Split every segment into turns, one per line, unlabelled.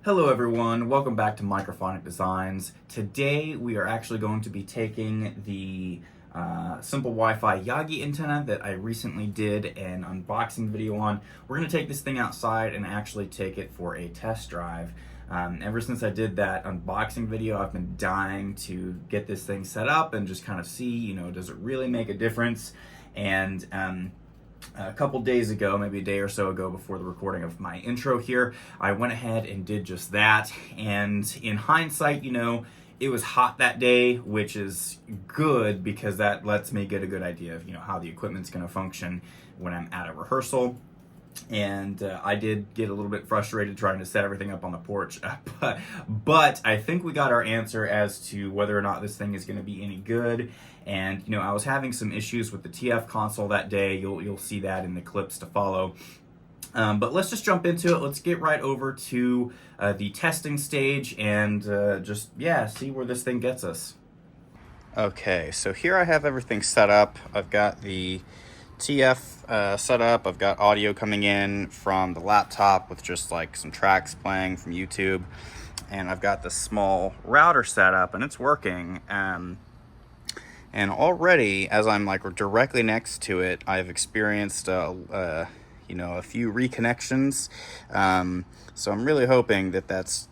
Hello everyone, welcome back to Microphonic Designs. Today we are actually going to be taking the simple Wi-Fi Yagi antenna that I recently did an unboxing video on. We're going to take this thing outside and actually take it for a test drive. Ever since I did that unboxing video, I've been dying to get this thing set up and just kind of see, does it really make a difference? And a couple days ago, maybe a day or so ago before the recording of my intro here, I went ahead and did just that. And in hindsight, it was hot that day, which is good because that lets me get a good idea of, how the equipment's going to function when I'm at a rehearsal. And I did get a little bit frustrated trying to set everything up on the porch, but I think we got our answer as to whether or not this thing is going to be any good. And I was having some issues with the TF console that day. You'll see that in the clips to follow. But let's just jump into it. Let's get right over to the testing stage and see where this thing gets us. Okay, so here I have everything set up. I've got the TF set up. I've got audio coming in from the laptop with just like some tracks playing from YouTube, and I've got this small router set up and it's working. And already, as I'm like directly next to it, I've experienced a few reconnections. So I'm really hoping that that's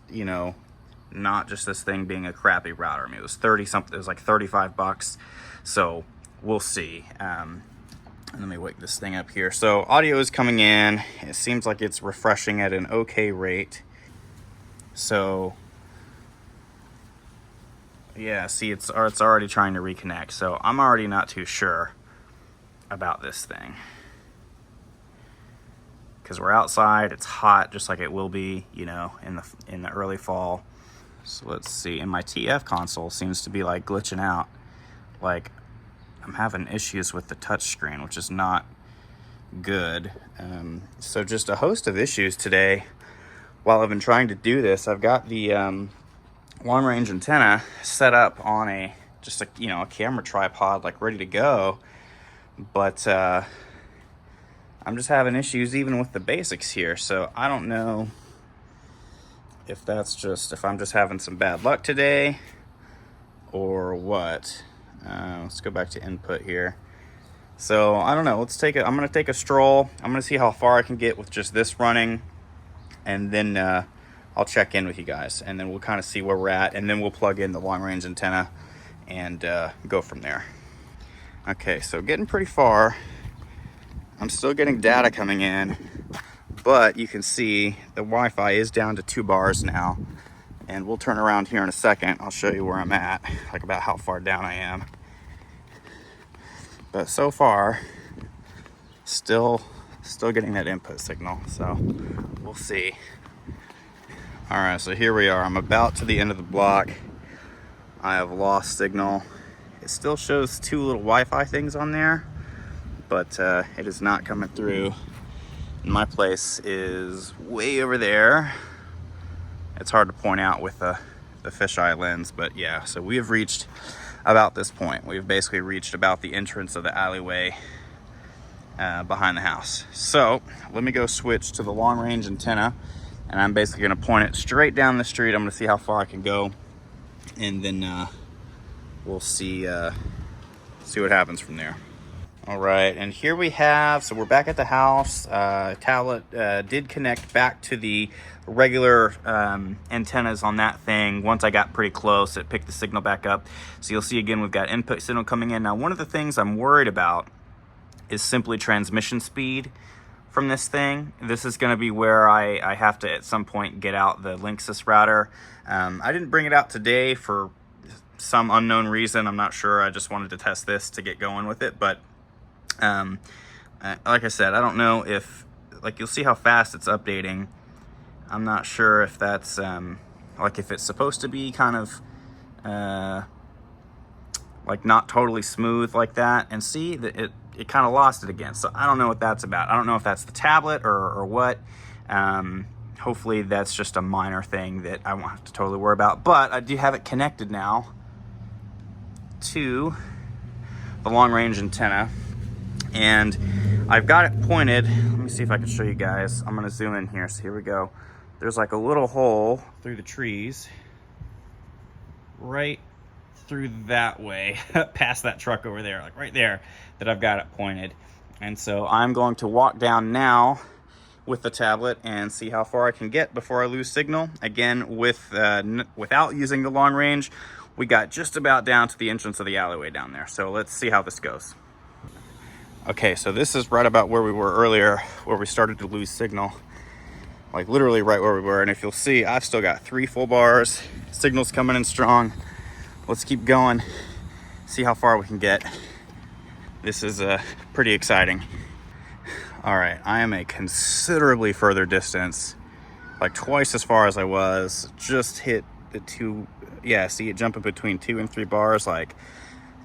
not just this thing being a crappy router. I mean, it was 30 something. It was like $35. So we'll see. Let me wake this thing up here. So audio is coming in. It seems like it's refreshing at an okay rate. So yeah, see, it's already trying to reconnect. So I'm already not too sure about this thing because we're outside. It's hot, just like it will be, in the early fall. So let's see. And my TF console seems to be like glitching out. Like, I'm having issues with the touch screen, which is not good. So just a host of issues today. While I've been trying to do this, I've got the long range antenna set up on a camera tripod, like ready to go. But I'm just having issues even with the basics here. So I don't know if if I'm just having some bad luck today or what. Let's go back to input here. So I don't know. I'm going to take a stroll. I'm going to see how far I can get with just this running, and then I'll check in with you guys, and then we'll kind of see where we're at, and then we'll plug in the long range antenna and go from there. Okay, so getting pretty far. I'm still getting data coming in, but you can see the Wi-Fi is down to 2 bars now. And we'll turn around here in a second. I'll show you where I'm at, like about how far down I am. But so far, still getting that input signal. So we'll see. All right, so here we are. I'm about to the end of the block. I have lost signal. It still shows 2 little Wi-Fi things on there, but it is not coming through. And my place is way over there. It's hard to point out with the fisheye lens, but yeah, so we have reached about this point. We've basically reached about the entrance of the alleyway behind the house. So let me go switch to the long range antenna, and I'm basically gonna point it straight down the street. I'm gonna see how far I can go, and then we'll see what happens from there. All right, and here we have, so we're back at the house. Tablet did connect back to the regular antennas on that thing. Once I got pretty close, it picked the signal back up. So you'll see again, we've got input signal coming in. Now, one of the things I'm worried about is simply transmission speed from this thing. This is gonna be where I have to, at some point, get out the Linksys router. I didn't bring it out today for some unknown reason. I'm not sure. I just wanted to test this to get going with it, but like I said, I don't know if, like, you'll see how fast it's updating. I'm not sure if that's if it's supposed to be kind of like not totally smooth like that, and see that it kind of lost it again. So I don't know what that's about. I don't know if that's the tablet or what. Hopefully that's just a minor thing that I won't have to totally worry about, but I do have it connected now to the long range antenna. And I've got it pointed. Let me see if I can show you guys. I'm gonna zoom in here. So here we go. there's like a little hole through the trees right through that way, past that truck over there, like right there, that I've got it pointed. And so I'm going to walk down now with the tablet and see how far I can get before I lose signal. Again, without using the long range, we got just about down to the entrance of the alleyway down there. So let's see how this goes. Okay, so this is right about where we were earlier, where we started to lose signal. Like literally right where we were. And if you'll see, I've still got 3 full bars. Signal's coming in strong. Let's keep going, see how far we can get. This is pretty exciting. All right, I am a considerably further distance, like twice as far as I was. Just hit the 2, yeah, see it jumping between 2 and 3 bars, like,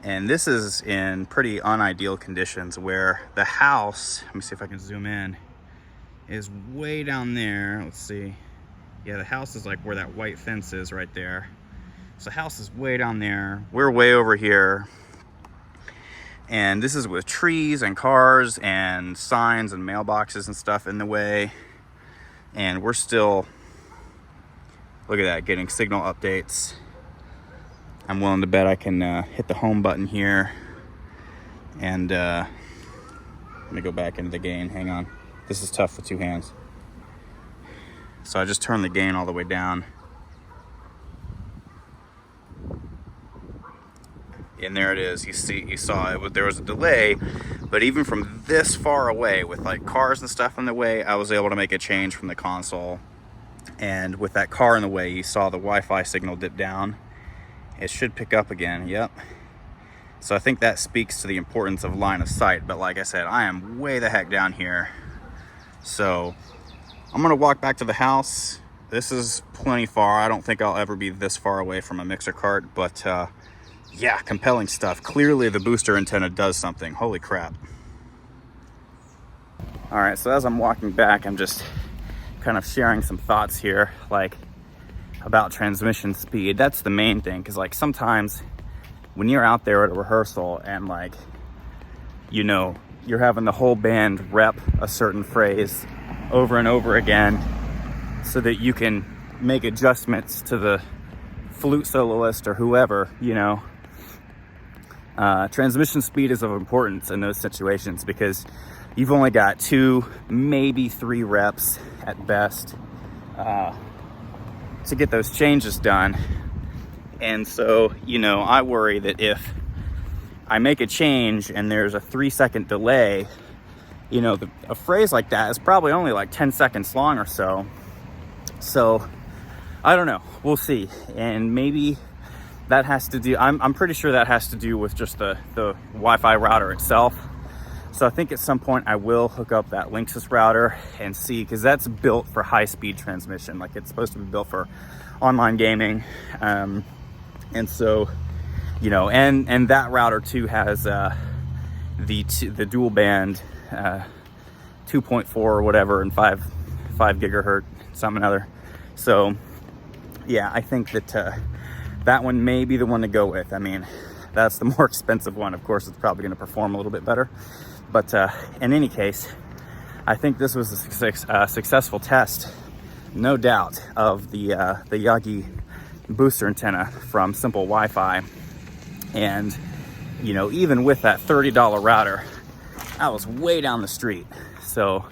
and this is in pretty unideal conditions where the house, let me see if I can zoom in, is way down there. Let's see. Yeah, the house is like where that white fence is right there. So the house is way down there. We're way over here. And this is with trees and cars and signs and mailboxes and stuff in the way. And we're still, look at that, getting signal updates. I'm willing to bet I can hit the home button here. And let me go back into the gain. Hang on. This is tough with 2 hands. So I just turned the gain all the way down. And there it is. You saw it. There was a delay, but even from this far away, with like cars and stuff in the way, I was able to make a change from the console. And with that car in the way, you saw the Wi-Fi signal dip down. It should pick up again. Yep. So I think that speaks to the importance of line of sight. But like I said, I am way the heck down here. So I'm gonna walk back to the house. This is plenty far. I don't think I'll ever be this far away from a mixer cart, but yeah, compelling stuff. Clearly the booster antenna does something. Holy crap. All right, so as I'm walking back, I'm just kind of sharing some thoughts here, like about transmission speed. That's the main thing, because like sometimes when you're out there at a rehearsal and like, you know, you're having the whole band rep a certain phrase over and over again so that you can make adjustments to the flute soloist or whoever, you know. Transmission speed is of importance in those situations because you've only got 2, maybe 3 reps at best to get those changes done. And so, you know, I worry that if I make a change and there's a 3-second delay, you know, a phrase like that is probably only like 10 seconds long or so. So I don't know, we'll see. And maybe that has to do, I'm pretty sure that has to do with just the Wi-Fi router itself. So I think at some point I will hook up that Linksys router and see, because that's built for high-speed transmission. Like it's supposed to be built for online gaming. And so, you know, and that router too has the dual band 2.4 or whatever and 5 gigahertz, something other. So yeah, I think that that one may be the one to go with. I mean, that's the more expensive one. Of course, it's probably going to perform a little bit better. But in any case, I think this was a successful test, no doubt, of the Yagi booster antenna from Simple Wi-Fi. And, you know, even with that $30 router, I was way down the street. So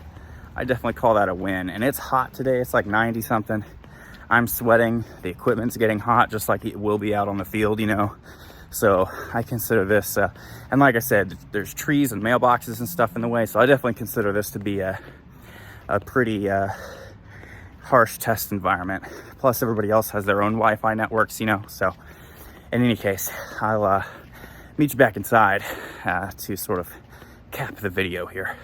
I definitely call that a win. And it's hot today. It's like 90 something. I'm sweating. The equipment's getting hot, just like it will be out on the field, you know. So I consider this, and like I said, there's trees and mailboxes and stuff in the way. So I definitely consider this to be a pretty harsh test environment. Plus everybody else has their own Wi-Fi networks, you know. So in any case, I'll meet you back inside to sort of cap the video here.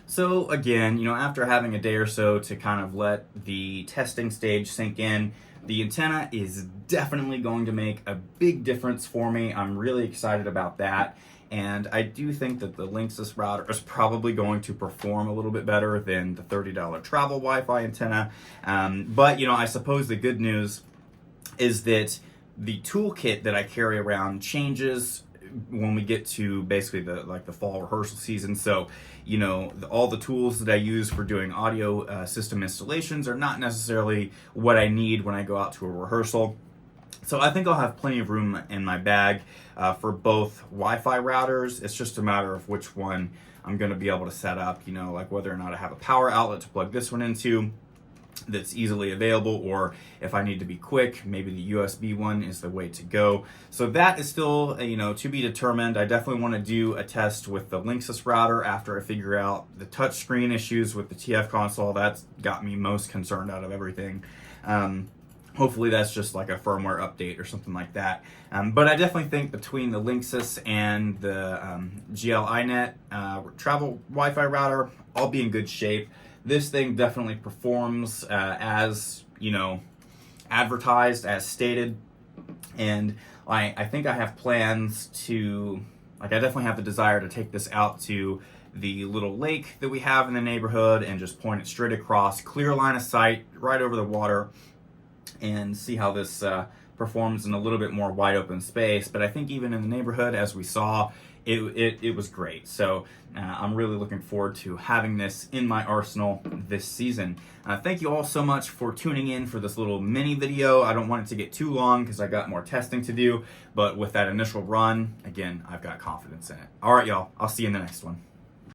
So again, you know, after having a day or so to kind of let the testing stage sink in, the antenna is definitely going to make a big difference for me. I'm really excited about that. And I do think that the Linksys router is probably going to perform a little bit better than the $30 travel Wi-Fi antenna. But, you know, I suppose the good news is that the toolkit that I carry around changes when we get to basically the fall rehearsal season. So, you know, all the tools that I use for doing audio system installations are not necessarily what I need when I go out to a rehearsal. So I think I'll have plenty of room in my bag for both Wi-Fi routers. It's just a matter of which one I'm going to be able to set up, you know, like whether or not I have a power outlet to plug this one into that's easily available, or if I need to be quick, maybe the USB one is the way to go. So that is still, you know, to be determined. I definitely want to do a test with the Linksys router after I figure out the touchscreen issues with the TF console. That's got me most concerned out of everything. Hopefully that's just like a firmware update or something like that. But I definitely think between the Linksys and the GL travel Wi-Fi router, I'll be in good shape. This thing definitely performs as, you know, advertised, as stated. And I think I have plans to, like, I definitely have the desire to take this out to the little lake that we have in the neighborhood and just point it straight across, clear line of sight, right over the water, and see how this performs in a little bit more wide open space. But I think even in the neighborhood, as we saw, it was great. So I'm really looking forward to having this in my arsenal this season. Thank you all so much for tuning in for this little mini video. I don't want it to get too long because I got more testing to do, but with that initial run, again, I've got confidence in it. All right, y'all, I'll see you in the next one.